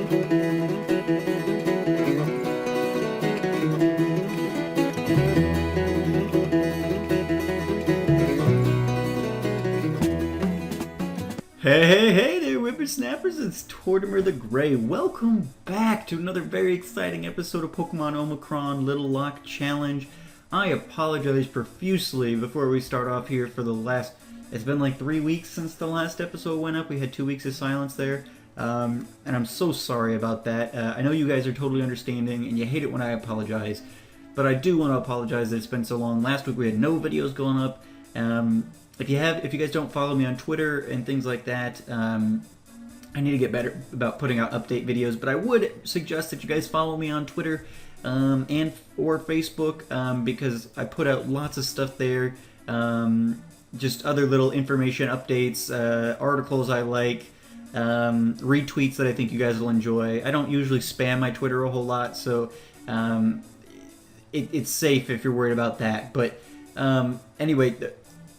Hey there, whippersnappers, it's Tortimer the Grey. Welcome back to another very exciting episode of Pokemon Omicron Little Lock Challenge. I apologize profusely before we start off here for the last... It's been like 3 weeks since the last episode went up. We had 2 weeks of silence there. And I'm so sorry about that. I know you guys are totally understanding and you hate it when I apologize. But I do want to apologize that it's been so long. Last week we had no videos going up. If you guys don't follow me on Twitter and things like that, I need to get better about putting out update videos. But I would suggest that you guys follow me on Twitter and or Facebook because I put out lots of stuff there. Just other little information updates, articles I like, retweets that I think you guys will enjoy. I don't usually spam my Twitter a whole lot, so it's safe if you're worried about that. But anyway.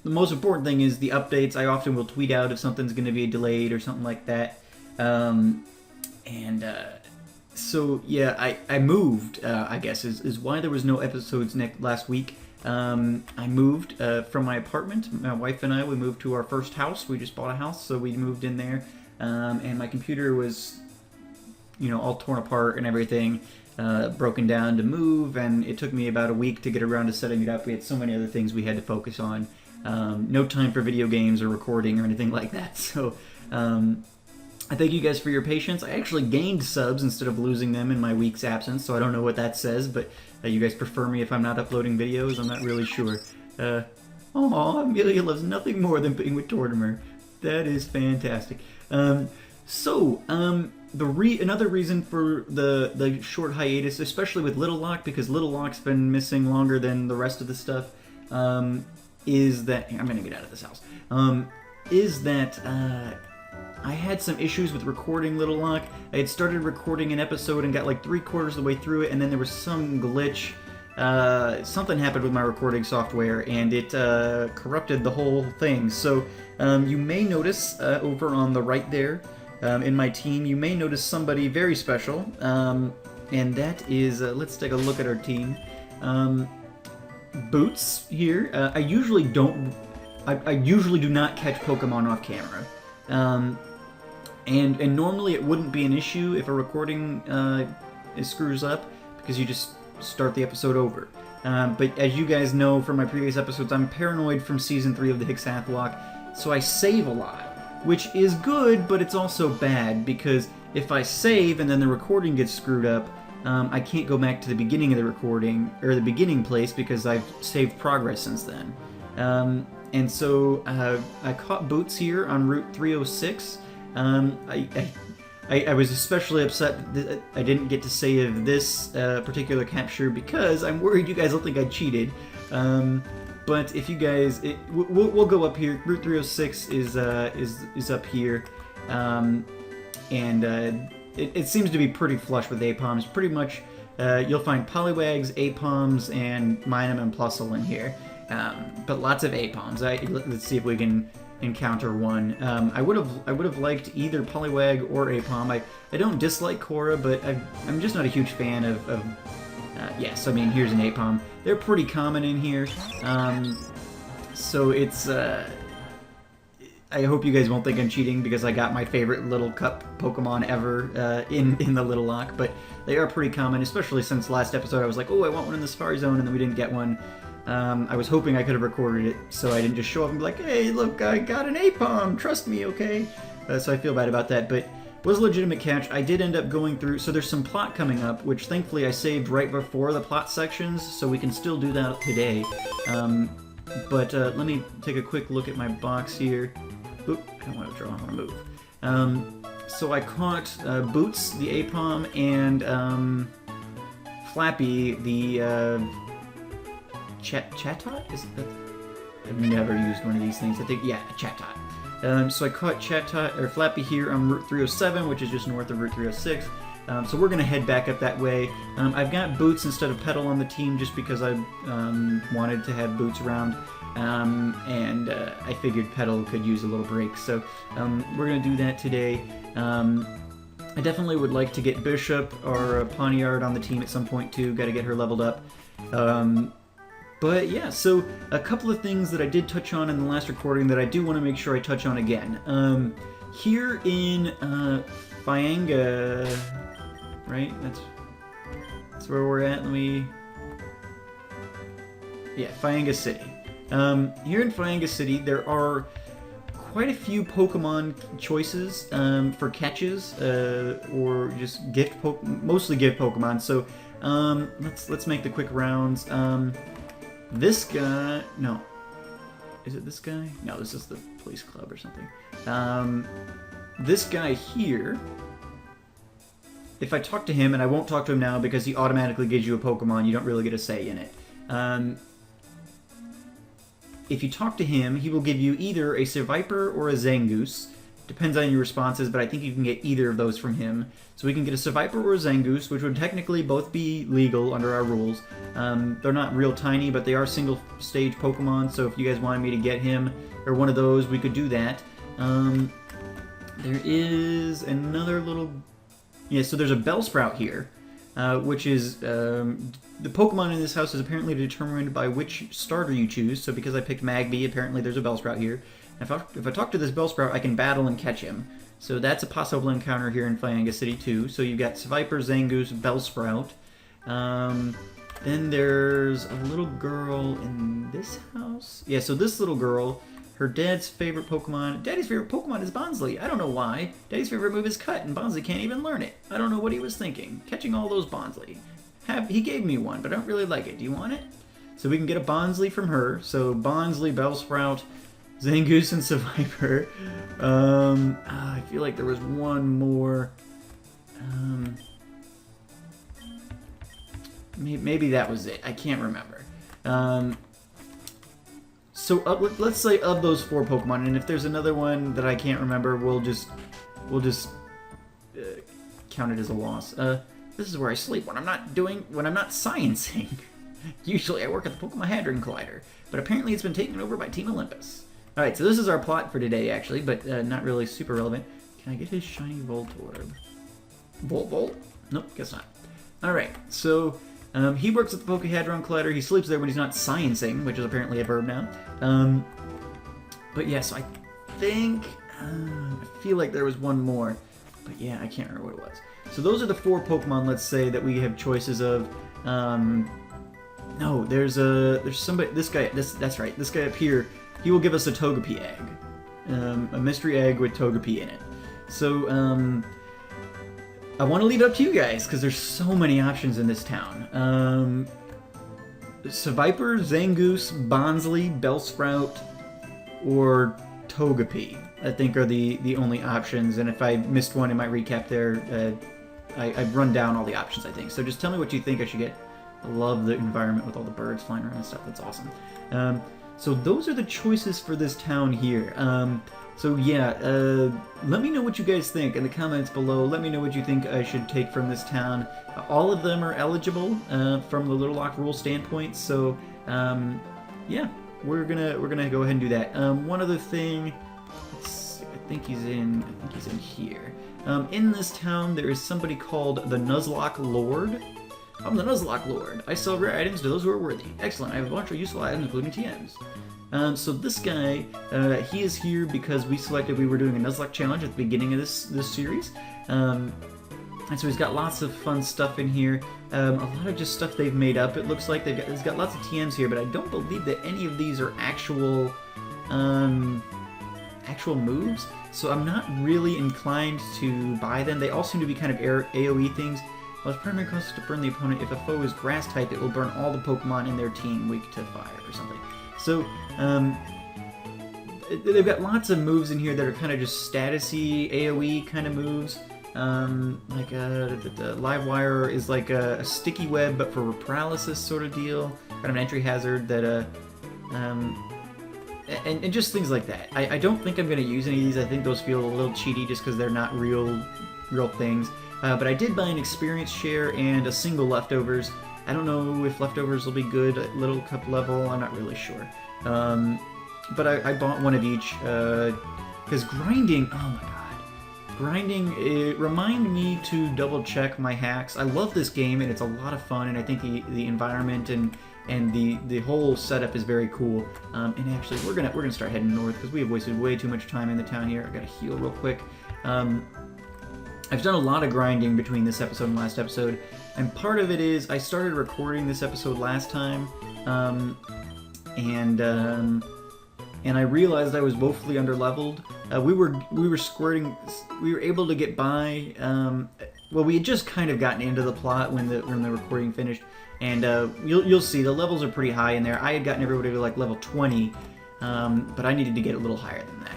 The most important thing is the updates. I often will tweet out if something's going to be delayed or something like that. So yeah, I moved, I guess, is why there was no episodes last week. I moved from my apartment. My wife and I, we moved to our first house. We just bought a house, so we moved in there. And my computer was, all torn apart and everything. Broken down to move, and it took me about a week to get around to setting it up. We had so many other things we had to focus on. No time for video games or recording or anything like that. So I thank you guys for your patience. I actually gained subs instead of losing them in my week's absence, so I don't know what that says, but you guys prefer me if I'm not uploading videos? I'm not really sure. Aw, Amelia loves nothing more than being with Tortimer. That is fantastic. Another reason for the short hiatus, especially with Little Lock, because Little Lock's been missing longer than the rest of the stuff, is that... I'm going to get out of this house. I had some issues with recording Little Lock. I had started recording an episode and got like 3/4 of the way through it, and then there was some glitch. Something happened with my recording software, and it corrupted the whole thing. So you may notice over on the right there, in my team, you may notice somebody very special, and that is, let's take a look at our team. Boots here. I usually do not catch Pokemon off camera, and normally it wouldn't be an issue if a recording screws up, because you just start the episode over. But as you guys know from my previous episodes, I'm paranoid from Season 3 of the Hexath'locke, so I save a lot. Which is good, but it's also bad, because if I save and then the recording gets screwed up, I can't go back to the beginning of the recording, or the beginning place, because I've saved progress since then. And so I caught Boots here on Route 306. I was especially upset that I didn't get to save this particular capture, because I'm worried you guys will think I cheated. But if you guys, we'll go up here. Route 306 is up here, it seems to be pretty flush with Apoms. Pretty much, you'll find Poliwags, Apoms, and Minun and Plusle in here, but lots of Apoms. Let's see if we can encounter one. I would have liked either Poliwag or Apom. I don't dislike Cora, but I'm just not a huge fan of yes, I mean, here's an Apom. They're pretty common in here, so it's, I hope you guys won't think I'm cheating, because I got my favorite Little Cup Pokemon ever in the Little Lock, but they are pretty common, especially since last episode I was like, oh, I want one in the Safari Zone, and then we didn't get one. I was hoping I could have recorded it, so I didn't just show up and be like, hey, look, I got an Apom, trust me, okay? So I feel bad about that, but it was a legitimate catch. I did end up going through, so there's some plot coming up, which thankfully I saved right before the plot sections, so we can still do that today. But let me take a quick look at my box here. Oop, I don't want to draw, I want to move. So I caught Boots, the Apom, and Flappy, the Chatot? Is that? I've never used one of these things. I think, yeah, Chatot. So I caught Flappy here on Route 307, which is just north of Route 306. So we're going to head back up that way. I've got Boots instead of Petal on the team just because I wanted to have Boots around. And I figured Petal could use a little break. So we're going to do that today. I definitely would like to get Bishop or Poniard on the team at some point too. Got to get her leveled up. But yeah, so a couple of things that I did touch on in the last recording that I do want to make sure I touch on again. Here in Fyanga, right? That's where we're at. Yeah, Fyanga City. Here in Fyanga City, there are quite a few Pokemon choices for catches, or just mostly gift Pokemon. So let's make the quick rounds. This guy, no, is it this guy? No, this is the police club or something. This guy here, if I talk to him, and I won't talk to him now because he automatically gives you a Pokemon, you don't really get a say in it. If you talk to him, he will give you either a Seviper or a Zangoose. Depends on your responses, but I think you can get either of those from him. So we can get a Seviper or a Zangoose, which would technically both be legal under our rules. They're not real tiny, but they are single-stage Pokemon, so if you guys wanted me to get him or one of those, we could do that. There is another little... Yeah, so there's a Bellsprout here, which is... the Pokemon in this house is apparently determined by which starter you choose, so because I picked Magby, apparently there's a Bellsprout here. If I talk to this Bellsprout, I can battle and catch him. So that's a possible encounter here in Fyanga City too. So you've got Seviper, Zangoose, Bellsprout. Then there's a little girl in this house. Yeah, so this little girl, her dad's favorite Pokemon is Bonsley. I don't know why. Daddy's favorite move is Cut, and Bonsley can't even learn it. I don't know what he was thinking. Catching all those Bonsley. He gave me one, but I don't really like it. Do you want it? So we can get a Bonsley from her. So Bonsley, Bellsprout, Zangoose, and Seviper. I feel like there was one more. Maybe that was it. I can't remember. So let's say of those 4 Pokemon, and if there's another one that I can't remember, we'll just count it as a loss. This is where I sleep when I'm not sciencing. Usually I work at the Pokemon Hadron Collider, but apparently it's been taken over by Team Olympus. Alright, so this is our plot for today, actually, but not really super relevant. Can I get his shiny Voltorb? Volt? Nope, guess not. Alright, so he works at the Poké Hadron Collider. He sleeps there when he's not sciencing, which is apparently a verb now. But yeah, so I think... I feel like there was one more, but yeah, I can't remember what it was. So those are the 4 Pokemon, let's say, that we have choices of. No, there's somebody. This guy. That's right. This guy up here. He will give us a Togepi egg, a mystery egg with Togepi in it. So I want to leave it up to you guys because there's so many options in this town. Seviper, Zangoose, Bonsley, Bellsprout, or Togepi, I think are the only options. And if I missed one in my recap there, I've run down all the options, I think. So just tell me what you think I should get. I love the environment with all the birds flying around and stuff. That's awesome. So those are the choices for this town here. So yeah, let me know what you guys think in the comments below. Let me know what you think I should take from this town. All of them are eligible from the Little Lock rule standpoint. So yeah, we're gonna go ahead and do that. One other thing. I think he's in here. In this town, there is somebody called the Nuzlocke Lord. I'm the Nuzlocke Lord. I sell rare items to those who are worthy. Excellent. I have a bunch of useful items, including TMs. So this guy, he is here because we were doing a Nuzlocke challenge at the beginning of this series. And so he's got lots of fun stuff in here. A lot of just stuff they've made up. It looks like he's got lots of TMs here, but I don't believe that any of these are actual moves. So I'm not really inclined to buy them. They all seem to be kind of AoE things. Well, its primary cost is to burn the opponent. If a foe is grass type, it will burn all the Pokemon in their team weak to fire or something. So they've got lots of moves in here that are kind of just statusy AoE kind of moves. Like the Live Wire is like a sticky web, but for paralysis sort of deal. Kind of an entry hazard that and just things like that. I don't think I'm going to use any of these. I think those feel a little cheaty just because they're not real things. But I did buy an experience share and a single leftovers. I don't know if leftovers will be good at Little Cup level. I'm not really sure. But I bought one of each because grinding. Oh my god, grinding, remind me to double check my hacks. I love this game and it's a lot of fun, and I think the environment and the whole setup is very cool. And actually, we're gonna start heading north because we have wasted way too much time in the town here. I gotta heal real quick. I've done a lot of grinding between this episode and last episode, and part of it is I started recording this episode last time, and I realized I was woefully underleveled. We were able to get by. Well, we had just kind of gotten into the plot when the recording finished, and you'll see the levels are pretty high in there. I had gotten everybody to like level 20, but I needed to get a little higher than that.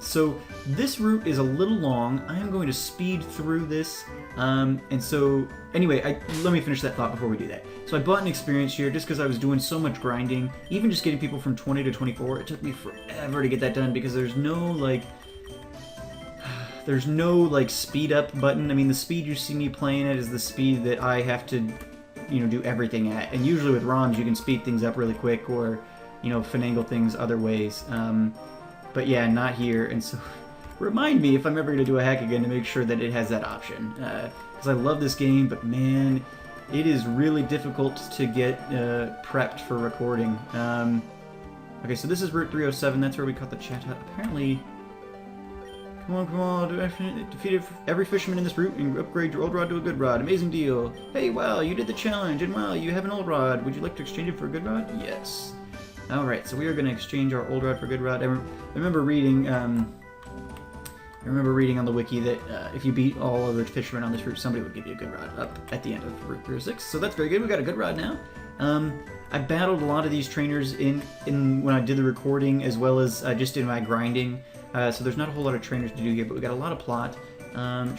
So this route is a little long. I am going to speed through this, and so anyway, let me finish that thought before we do that. So I bought an experience here just because I was doing so much grinding, even just getting people from 20 to 24. It took me forever to get that done because there's no like speed up button. I mean, the speed you see me playing at is the speed that I have to, do everything at. And usually with ROMs you can speed things up really quick or, finagle things other ways. But yeah, not here. And so remind me if I'm ever going to do a hack again to make sure that it has that option. Because I love this game, but man, it is really difficult to get prepped for recording. Okay, so this is Route 307. That's where we caught the chat hut. Apparently... Come on. Defeat every fisherman in this route and upgrade your old rod to a good rod. Amazing deal. Hey, wow, you did the challenge, and wow, you have an old rod. Would you like to exchange it for a good rod? Yes. Alright, so we are going to exchange our old rod for a good rod. I remember reading on the wiki that if you beat all of the fishermen on this route, somebody would give you a good rod up at the end of Route 306. So that's very good. We got a good rod now. I battled a lot of these trainers in when I did the recording as well as just in my grinding. So there's not a whole lot of trainers to do here, but we got a lot of plot.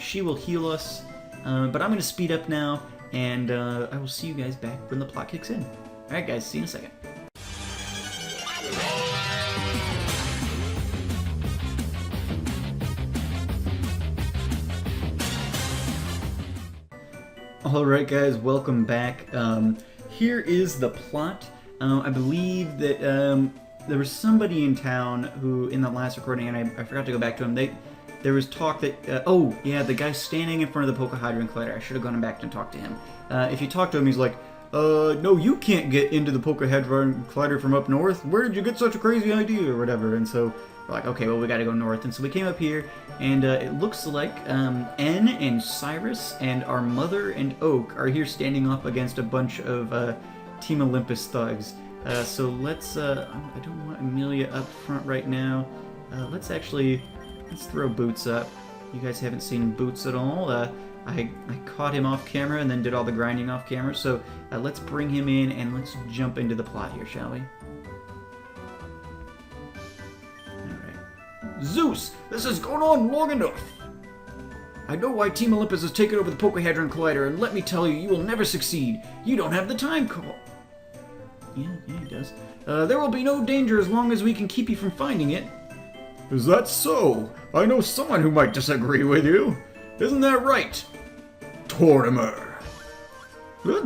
She will heal us, but I'm going to speed up now, and I will see you guys back when the plot kicks in. Alright guys, see you in a second. Alright guys, welcome back. Here is the plot. I believe that there was somebody in town who, in that last recording, and I forgot to go back to him, there was talk that, oh yeah, the guy standing in front of the Hadron collider. I should have gone back and talked to him. If you talk to him, he's like, no, you can't get into the Hadron collider from up north. Where did you get such a crazy idea, or whatever? And so we're like, okay, well, we gotta go north. And so we came up here, and it looks like N and Cyrus and our mother and Oak are here standing off against a bunch of Team Olympus thugs. So let's, I don't want Amelia up front right now. Let's throw Boots up. You guys haven't seen Boots at all. I caught him off camera and then did all the grinding off camera. So let's bring him in and let's jump into the plot here, shall we? Alright. Zeus! This has gone on long enough! I know why Team Olympus has taken over the Hadron collider, and let me tell you, you will never succeed. You don't have the time call. Yeah, he does. There will be no danger as long as we can keep you from finding it. Is that so? I know someone who might disagree with you. Isn't that right? Tortimer. What?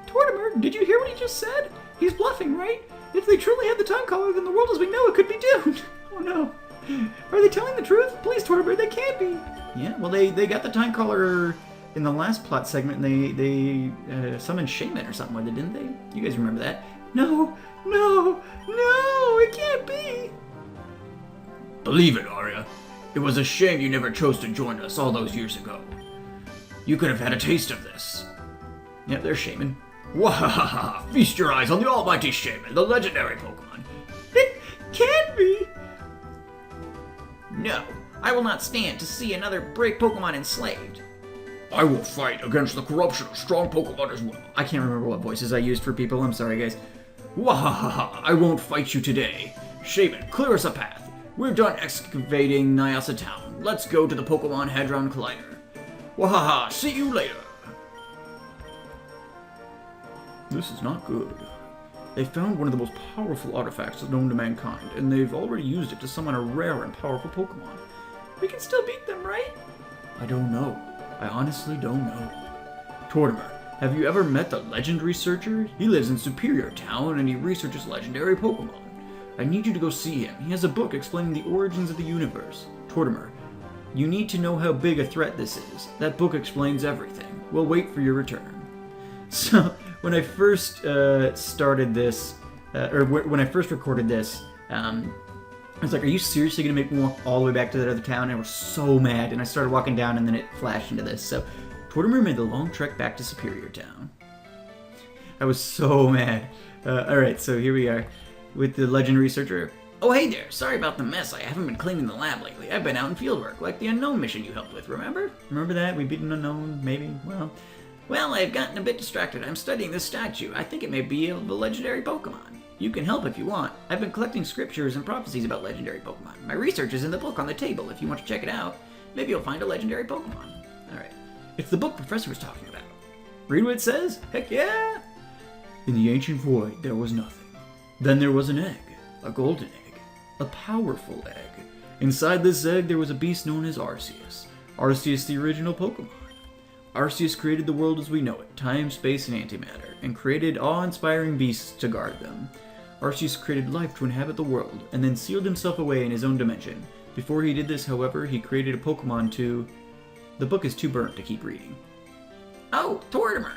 Tortimer, did you hear what he just said? He's bluffing, right? If they truly had the time collar, then the world as we know it could be doomed. Oh no. Are they telling the truth? Please, Tortimer, they can't be. Yeah, well, they got the time collar in the last plot segment. They summoned Shaman or something with it, didn't they? You guys remember that? No, it can't be. Believe it, Arya. It was a shame you never chose to join us all those years ago. You could have had a taste of this. Yep, there's Shaman. Wahaha! Feast your eyes on the almighty Shaman, the legendary Pokemon. It can't be! No, I will not stand to see another brave Pokemon enslaved. I will fight against the corruption of strong Pokemon as well. I can't remember what voices I used for people, I'm sorry guys. Wahaha! I won't fight you today. Shaman, clear us a path. We're done excavating Nyasa Town. Let's go to the Pokemon Hadron Collider. Wahaha! See you later! This is not good. They found one of the most powerful artifacts known to mankind, and they've already used it to summon a rare and powerful Pokemon. We can still beat them, right? I don't know. I honestly don't know. Tortimer, have you ever met the Legend Researcher? He lives in Superior Town, and he researches legendary Pokemon. I need you to go see him. He has a book explaining the origins of the universe. Tortimer, you need to know how big a threat this is. That book explains everything. We'll wait for your return. So, when I first started this, when I first recorded this, I was like, are you seriously going to make me walk all the way back to that other town? And I was so mad, and I started walking down, and then it flashed into this. So, Tortimer made the long trek back to Superior Town. I was so mad. Alright, so here we are with the legend researcher. Oh, hey there. Sorry about the mess. I haven't been cleaning the lab lately. I've been out in fieldwork, like the unknown mission you helped with, remember? Remember that? We beat an unknown, maybe? Well, I've gotten a bit distracted. I'm studying this statue. I think it may be of a legendary Pokémon. You can help if you want. I've been collecting scriptures and prophecies about legendary Pokémon. My research is in the book on the table if you want to check it out. Maybe you'll find a legendary Pokémon. Alright. It's the book Professor was talking about. Read what it says? Heck yeah! In the ancient void, there was nothing. Then there was an egg. A golden egg. A powerful egg. Inside this egg, there was a beast known as Arceus. Arceus, the original Pokemon. Arceus created the world as we know it, time, space, and antimatter, and created awe-inspiring beasts to guard them. Arceus created life to inhabit the world, and then sealed himself away in his own dimension. Before he did this, however, he created a Pokemon to... The book is too burnt to keep reading. Oh, Tortimer!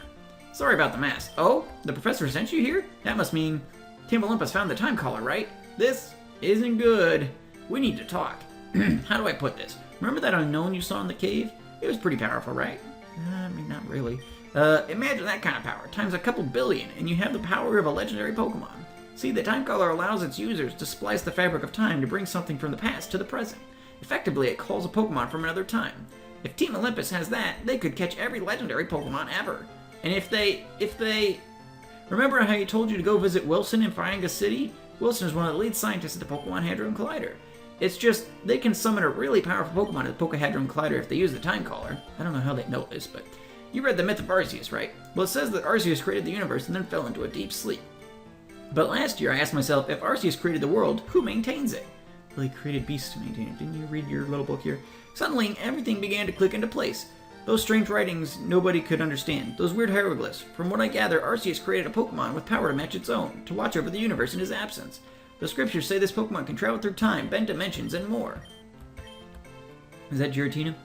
Sorry about the mess. Oh, the professor sent you here? That must mean Team Olympus found the time caller, right? This isn't good. We need to talk. How do I put this? Remember that unknown you saw in the cave? It was pretty powerful, right? I mean, not really. Imagine that kind of power, times a couple billion, and you have the power of a legendary Pokemon. See, the time caller allows its users to splice the fabric of time to bring something from the past to the present. Effectively, it calls a Pokemon from another time. If Team Olympus has that, they could catch every legendary Pokemon ever. And if they... Remember how you told you to go visit Wilson in Fryanga City? Wilson is one of the lead scientists at the Pokemon Hadron Collider. It's just, they can summon a really powerful Pokemon at the Hadron Collider if they use the time caller. I don't know how they know this, but... You read the myth of Arceus, right? Well, it says that Arceus created the universe and then fell into a deep sleep. But last year I asked myself, if Arceus created the world, who maintains it? Well, he created beasts to maintain it. Didn't you read your little book here? Suddenly, everything began to click into place. Those strange writings nobody could understand. Those weird hieroglyphs. From what I gather, Arceus created a Pokemon with power to match its own, to watch over the universe in his absence. The scriptures say this Pokemon can travel through time, bend dimensions, and more. Is that Giratina?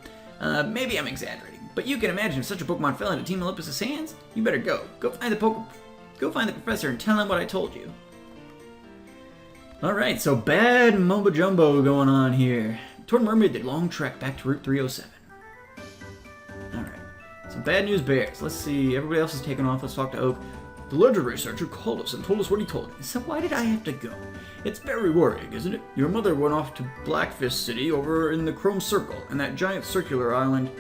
Maybe I'm exaggerating, but you can imagine if such a Pokemon fell into Team Olympus' hands? You better go. Go find the professor and tell him what I told you. Alright, so bad mumbo-jumbo going on here. Tortimer made the long trek back to Route 307. Alright, some bad news bears. Let's see, everybody else is taking off. Let's talk to Oak. The legend researcher called us and told us what he told me. So why did I have to go? It's very worrying, isn't it? Your mother went off to Blackfish City over in the Chrome Circle, and that giant circular island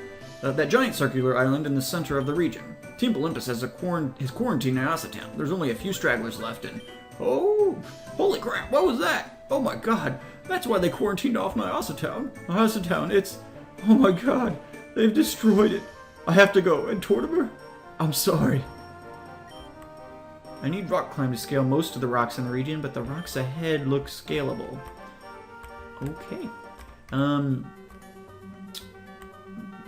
in the center of the region. Team Olympus has quarantined Nyasa Town. There's only a few stragglers left, and... Oh! Holy crap, what was that? Oh my god, that's why they quarantined off Nyasa Town. Nyasa Town, it's... Oh my god, they've destroyed it. I have to go, and Tortimer? I'm sorry. I need rock climb to scale most of the rocks in the region, but the rocks ahead look scalable. Okay.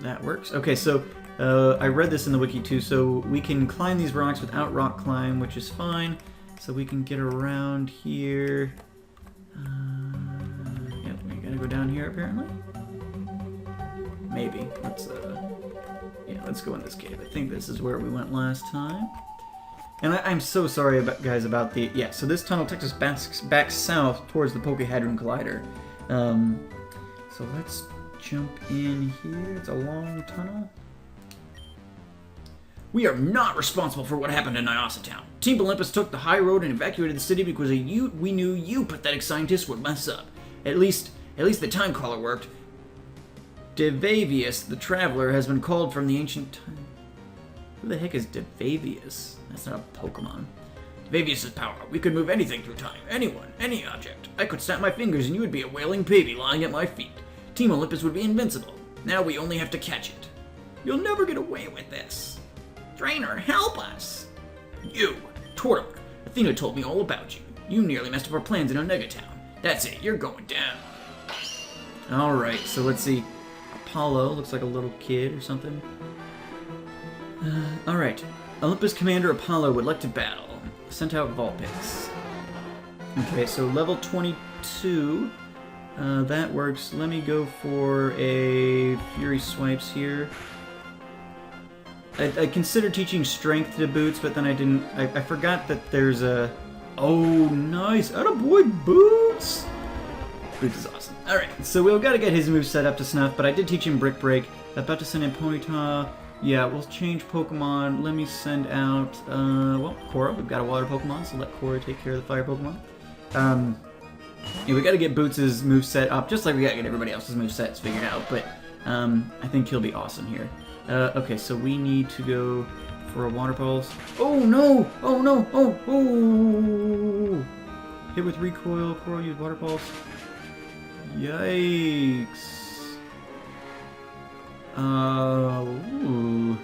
That works. Okay, so I read this in the wiki too, so we can climb these rocks without rock climb, which is fine. So we can get around here. Yep, we gotta go down here apparently. Maybe. Let's go in this cave. I think this is where we went last time. And I'm so sorry about the... Yeah, so this tunnel takes us back south towards the Hadron Collider. So let's jump in here. It's a long tunnel. We are not responsible for what happened in Nyasa Town. Team Olympus took the high road and evacuated the city because we knew you pathetic scientists would mess up. At least the time caller worked. Devavius, the Traveler, has been called from the ancient time. Who the heck is Devavius? That's not a Pokemon. Devavius' power. We could move anything through time. Anyone. Any object. I could snap my fingers and you would be a wailing baby lying at my feet. Team Olympus would be invincible. Now we only have to catch it. You'll never get away with this. Trainer, help us! You, Tortimer. Athena told me all about you. You nearly messed up our plans in Omega Town. That's it, you're going down. Alright, so let's see. Apollo looks like a little kid or something. Alright. Olympus Commander Apollo would like to battle. Sent out Vulpix. Okay, so level 22. That works. Let me go for a Fury Swipes here. I considered teaching Strength to Boots, but then I didn't. I forgot that there's a... Oh, nice! Attaboy, Boots! Boots is awesome. Alright, so we've got to get his move set up to snuff, but I did teach him Brick Break. About to send in Ponyta. Yeah, we'll change Pokemon. Let me send out, well, Korra. We've got a water Pokemon, so let Korra take care of the fire Pokemon. Yeah, we got to get Boots' moveset up, just like we got to get everybody else's movesets figured out, but I think he'll be awesome here. Okay, so we need to go for a Water Pulse. Oh, no! Oh, no! Oh, oh! Hit with Recoil. Korra, use Water Pulse. Yikes. Ooh.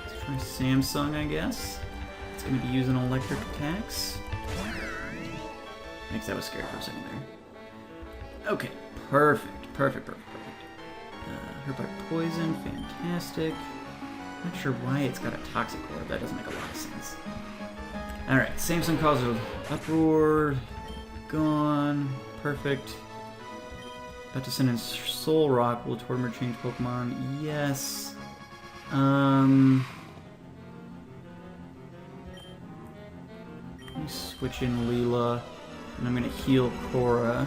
Let's try Samsung, I guess. It's going to be using electric attacks. Thanks, that was scary for a second there. Okay, perfect, perfect, perfect, perfect. Hurt by poison, fantastic. Not sure why it's got a toxic orb, that doesn't make a lot of sense. Alright, Samsung cause of uproar, gone, perfect. About to send in Soul Rock, will Tortimer change Pokemon? Yes. Let me switch in Leela, and I'm gonna heal Korra.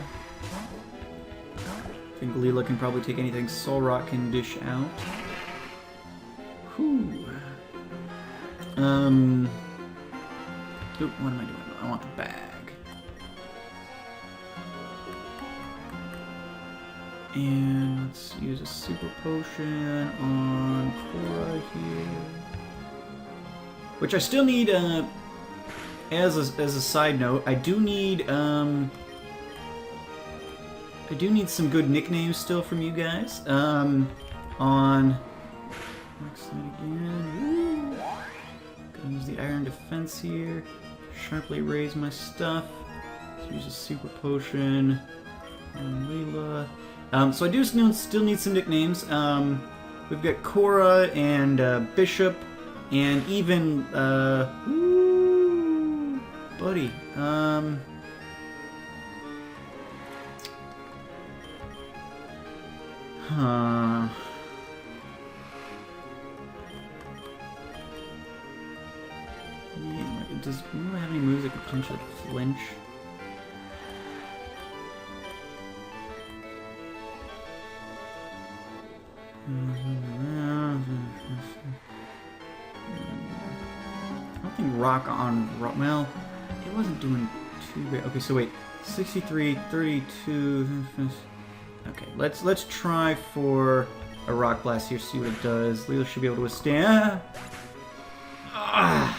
I think Leela can probably take anything Soul Rock can dish out. Whew. Oop, what am I doing? I want the bag. And let's use a super potion on Korra here. Which I still need, as a side note, I do need some good nicknames still from you guys. On... Next slide again. Woo. Gonna use the Iron Defense here. Sharply raise my stuff. Let's use a super potion on Leela. So I do still need some nicknames. We've got Korra and Bishop, and even ooh, buddy. Huh. Does anyone have any moves that could potentially flinch? I don't think Rock on... Well, it wasn't doing too great. Okay, so wait. 63, 32... Okay, let's try for a Rock Blast here, see what it does. Leela should be able to withstand... Ah!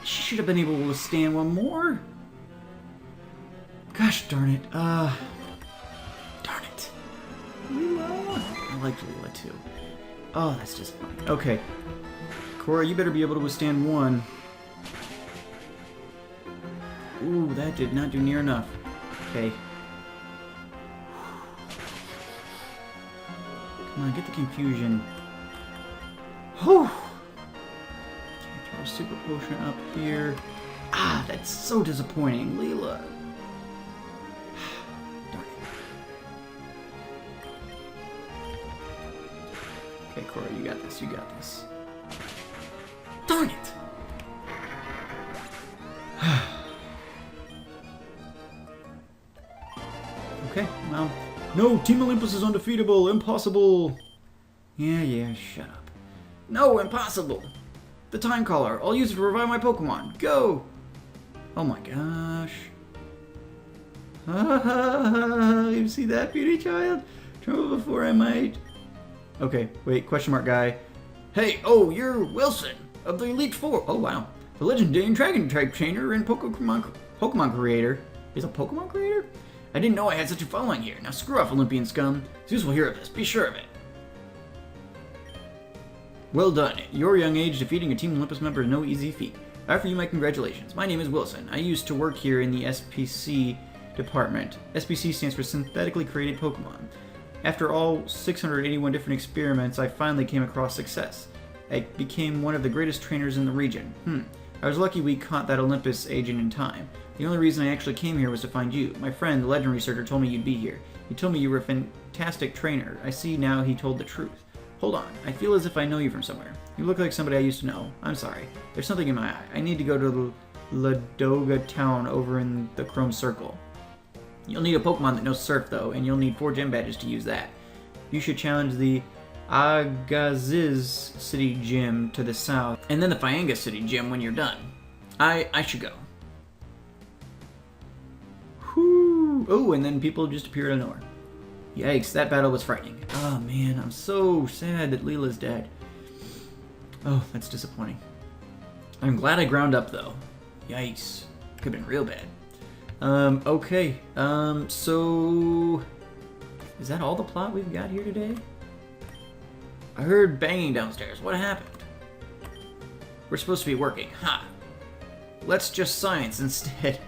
She should have been able to withstand one more. Gosh darn it. Darn it. Leela. I liked Leela too. Oh, that's disappointing. Okay. Korra, you better be able to withstand one. Ooh, that did not do near enough. Okay. Come on, get the confusion. Whew. Super potion up here. Ah, that's so disappointing, Leela. Darn it. Okay, Korra, you got this. You got this. Darn it. Okay, well, no, Team Olympus is undefeatable. Impossible. Yeah, shut up. No, impossible. The Time Caller. I'll use it to revive my Pokemon. Go! Oh my gosh. You see that, beauty child? Trouble before I might. Okay, wait, question mark guy. Hey, oh, you're Wilson of the Elite Four. Oh wow. The legendary Dragon type trainer and Pokemon creator. He's a Pokemon creator? I didn't know I had such a following here. Now screw off, Olympian scum. Zeus will hear of this. Be sure of it. Well done. At your young age, defeating a Team Olympus member is no easy feat. I offer you my congratulations. My name is Wilson. I used to work here in the SPC department. SPC stands for Synthetically Created Pokemon. After all 681 different experiments, I finally came across success. I became one of the greatest trainers in the region. I was lucky we caught that Olympus agent in time. The only reason I actually came here was to find you. My friend, the legend researcher, told me you'd be here. He told me you were a fantastic trainer. I see now he told the truth. Hold on, I feel as if I know you from somewhere. You look like somebody I used to know. I'm sorry. There's something in my eye. I need to go to Ladoga town over in the Chrome Circle. You'll need a Pokemon that knows Surf, though, and you'll need 4 gym badges to use that. You should challenge the Agaziz City Gym to the south, and then the Fyanga City Gym when you're done. I should go. Whew. Oh, and then people just appear out of nowhere. Yikes, that battle was frightening. Oh man, I'm so sad that Leela's dead. Oh, that's disappointing. I'm glad I ground up though. Yikes. Could've been real bad. Okay. So... Is that all the plot we've got here today? I heard banging downstairs. What happened? We're supposed to be working. Ha! Let's just science instead.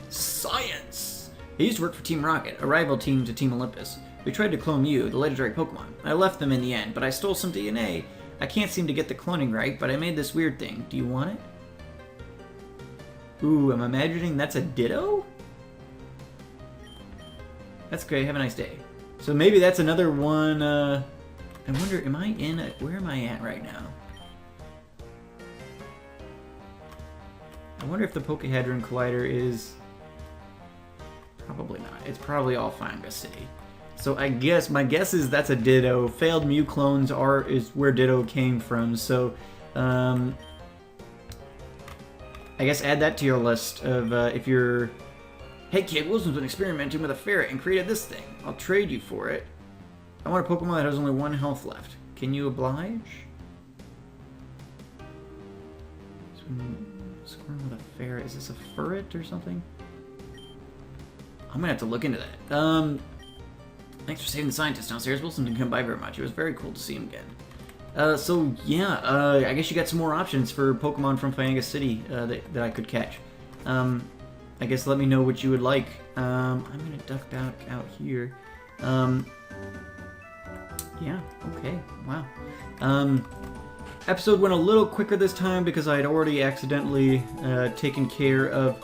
Science! I used to work for Team Rocket, a rival team to Team Olympus. We tried to clone you, the legendary Pokemon. I left them in the end, but I stole some DNA. I can't seem to get the cloning right, but I made this weird thing. Do you want it? Ooh, I'm imagining that's a Ditto? That's great. Have a nice day. So maybe that's another one, I wonder, am I in a... Where am I at right now? I wonder if the Hadron Collider is... Probably not. It's probably all Fyanga City. So I guess, my guess is that's a Ditto. Failed Mew clones is where Ditto came from, so... I guess add that to your list of, if you're... Hey kid, Wilson's been experimenting with a ferret and created this thing. I'll trade you for it. I want a Pokemon that has only 1 health left. Can you oblige? Squirrel with a ferret. Is this a ferret or something? I'm gonna have to look into that. Thanks for saving the scientist downstairs. Wilson didn't come by very much. It was very cool to see him again. So yeah, I guess you got some more options for Pokemon from Fyanga City that I could catch. I guess let me know what you would like. I'm gonna duck back out here. Yeah, okay, wow. Episode went a little quicker this time because I had already accidentally taken care of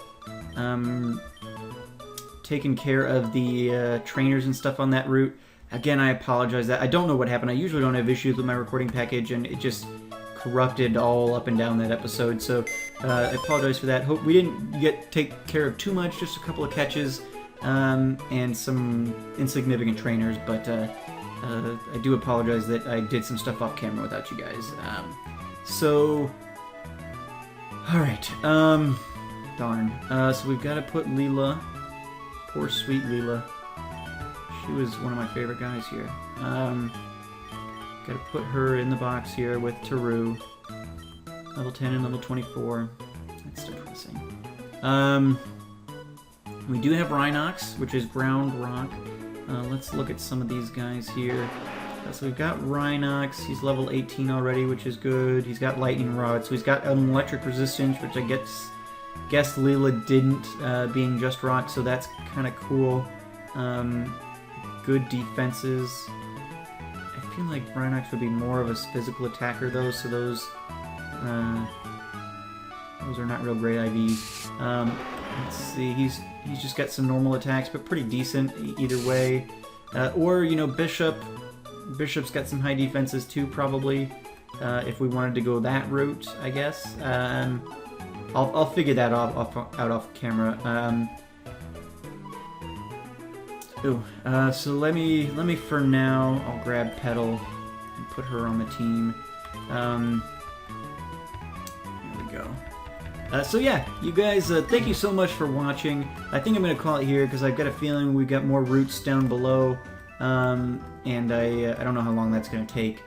the trainers and stuff on that route. Again, I apologize that I don't know what happened. I usually don't have issues with my recording package, and it just corrupted all up and down that episode. So I apologize for that. Hope we didn't take care of too much, just a couple of catches and some insignificant trainers, but I do apologize that I did some stuff off camera without you guys. So, alright, darn. So we've got to put Leela, poor sweet Leela. She was one of my favorite guys here. Got to put her in the box here with Taru. Level 10 and level 24. That's depressing. We do have Rhinox, which is ground rock. Let's look at some of these guys here. So we've got Rhinox. He's level 18 already, which is good. He's got Lightning Rod. So he's got an electric resistance, which I guess Leela didn't, being just rock. So that's kind of cool. Good defenses. I feel like Rhinox would be more of a physical attacker, though. So those are not real great IVs. Let's see. He's just got some normal attacks, but pretty decent either way. Or, you know, Bishop's got some high defenses too, probably. If we wanted to go that route, I guess. I'll figure that out off camera. So let me for now. I'll grab Petal and put her on the team. There we go. So yeah, you guys, thank you so much for watching. I think I'm gonna call it here because I've got a feeling we've got more routes down below, and I don't know how long that's gonna take.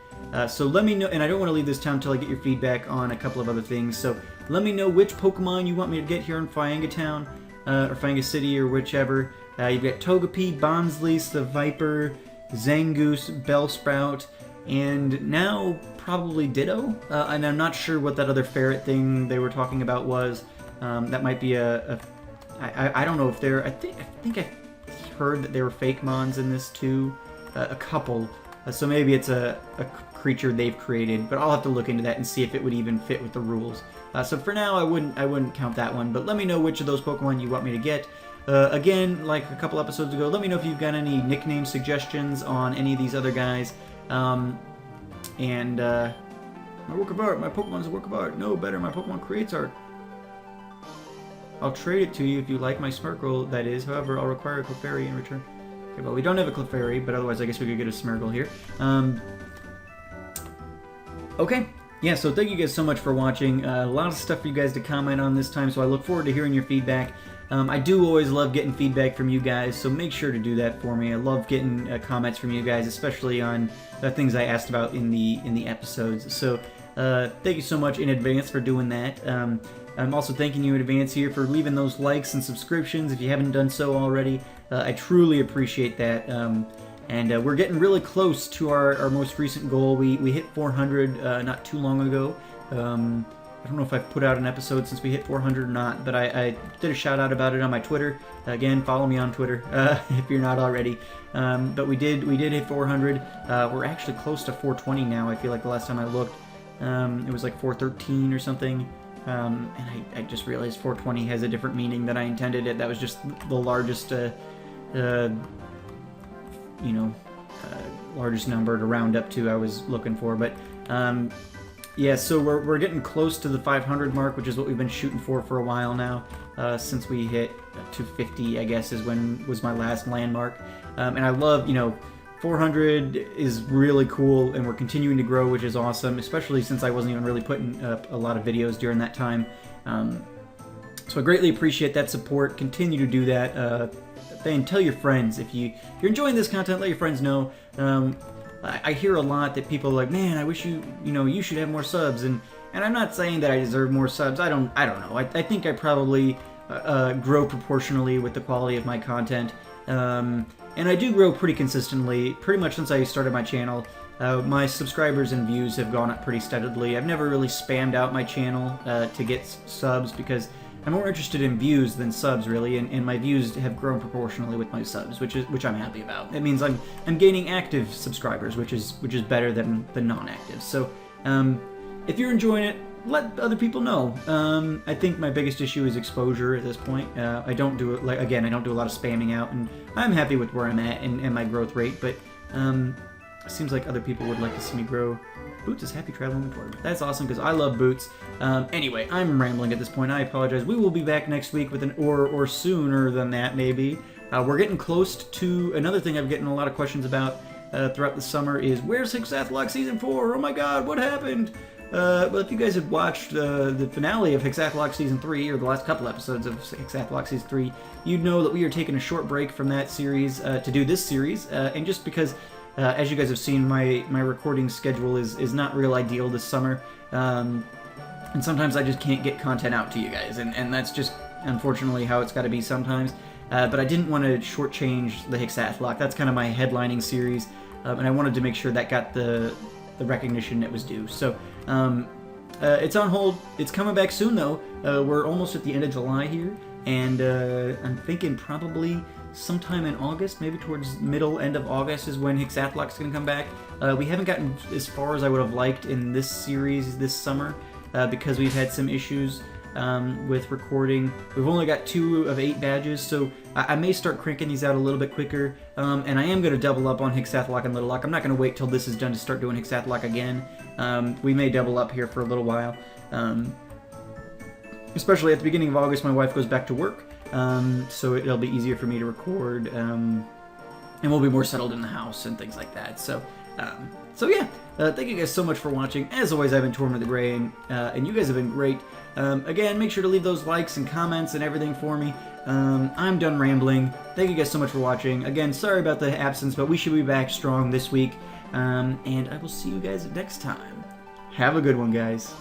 So let me know, and I don't want to leave this town until I get your feedback on a couple of other things. So let me know which Pokemon you want me to get here in Fyanga Town, or Fyanga City, or whichever. You've got Togepi, Bonsly, Viper, Zangoose, Bellsprout, and now probably Ditto. And I'm not sure what that other ferret thing they were talking about was. That might be I don't know if they're. I think heard that there were fake mons in this too, a couple. So maybe it's a creature they've created, but I'll have to look into that and see if it would even fit with the rules. So for now, I wouldn't count that one, but let me know which of those Pokemon you want me to get. Again, like a couple episodes ago, let me know if you've got any nickname suggestions on any of these other guys. My work of art, my Pokemon's a work of art. No, better, my Pokemon creates art. I'll trade it to you if you like my Smirgle, that is. However, I'll require a Clefairy in return. Okay, well, we don't have a Clefairy, but otherwise I guess we could get a Smirgle here. Okay. Yeah, so thank you guys so much for watching. A lot of stuff for you guys to comment on this time, so I look forward to hearing your feedback. I do always love getting feedback from you guys, so make sure to do that for me. I love getting comments from you guys, especially on things I asked about in the episodes. So thank you so much in advance for doing that. I'm also thanking you in advance here for leaving those likes and subscriptions if you haven't done so already. I truly appreciate that. And we're getting really close to our most recent goal. We hit 400 not too long ago. I don't know if I've put out an episode since we hit 400 or not, but I did a shout out about it on my Twitter. Again, follow me on Twitter if you're not already. But we did hit 400. We're actually close to 420 now. I feel like the last time I looked, it was like 413 or something. And I just realized 420 has a different meaning than I intended it. That was just the largest, largest number to round up to I was looking for. But yeah, so we're getting close to the 500 mark, which is what we've been shooting for a while now. Since we hit 250, I guess, was my last landmark. And I love, 400 is really cool, and we're continuing to grow, which is awesome, especially since I wasn't even really putting up a lot of videos during that time. So I greatly appreciate that support. Continue to do that. And tell your friends. If you're enjoying this content, let your friends know. I hear a lot that people are like, man, I wish you should have more subs, and I'm not saying that I deserve more subs. I don't know. I think I probably grow proportionally with the quality of my content. And I do grow pretty consistently, pretty much since I started my channel. My subscribers and views have gone up pretty steadily. I've never really spammed out my channel to get subs because I'm more interested in views than subs, really, and my views have grown proportionally with my subs, which I'm happy about. It means I'm gaining active subscribers, which is better than the non-active. So if you're enjoying it, let other people know. I think my biggest issue is exposure at this point. I don't do it, I don't do a lot of spamming out, and I'm happy with where I'm at and my growth rate, but it seems like other people would like to see me grow. Boots is happy traveling with Tortoise. That's awesome because I love Boots. Anyway, I'm rambling at this point. I apologize. We will be back next week with or sooner than that, maybe. We're getting close to another thing I've getting a lot of questions about throughout the summer is, where's Hexath'locke Season 4? Oh my god, what happened? Well, if you guys had watched the finale of Hexath'locke Season 3, or the last couple episodes of Hexath'locke Season 3, you'd know that we are taking a short break from that series to do this series, and just because, as you guys have seen, my recording schedule is not real ideal this summer, and sometimes I just can't get content out to you guys, and that's just, unfortunately, how it's got to be sometimes. But I didn't want to shortchange the Hexath'locke. That's kind of my headlining series, and I wanted to make sure that got the recognition it was due. So it's on hold. It's coming back soon, though. We're almost at the end of July here, and I'm thinking probably sometime in August, maybe towards end of August is when Hexath'locke's going to come back. We haven't gotten as far as I would have liked in this series this summer because we've had some issues with recording. We've only got 2 of 8 badges, so I may start cranking these out a little bit quicker, and I am going to double up on Hexath'locke and Little Locke. I'm not going to wait till this is done to start doing Hexath'locke again. We may double up here for a little while. Especially at the beginning of August, my wife goes back to work, so it'll be easier for me to record, and we'll be more settled in the house and things like that. So yeah, thank you guys so much for watching. As always, I've been Tortimer the Gray, and you guys have been great. Again, make sure to leave those likes and comments and everything for me. I'm done rambling. Thank you guys so much for watching. Again, sorry about the absence, but we should be back strong this week, and I will see you guys next time. Have a good one, guys.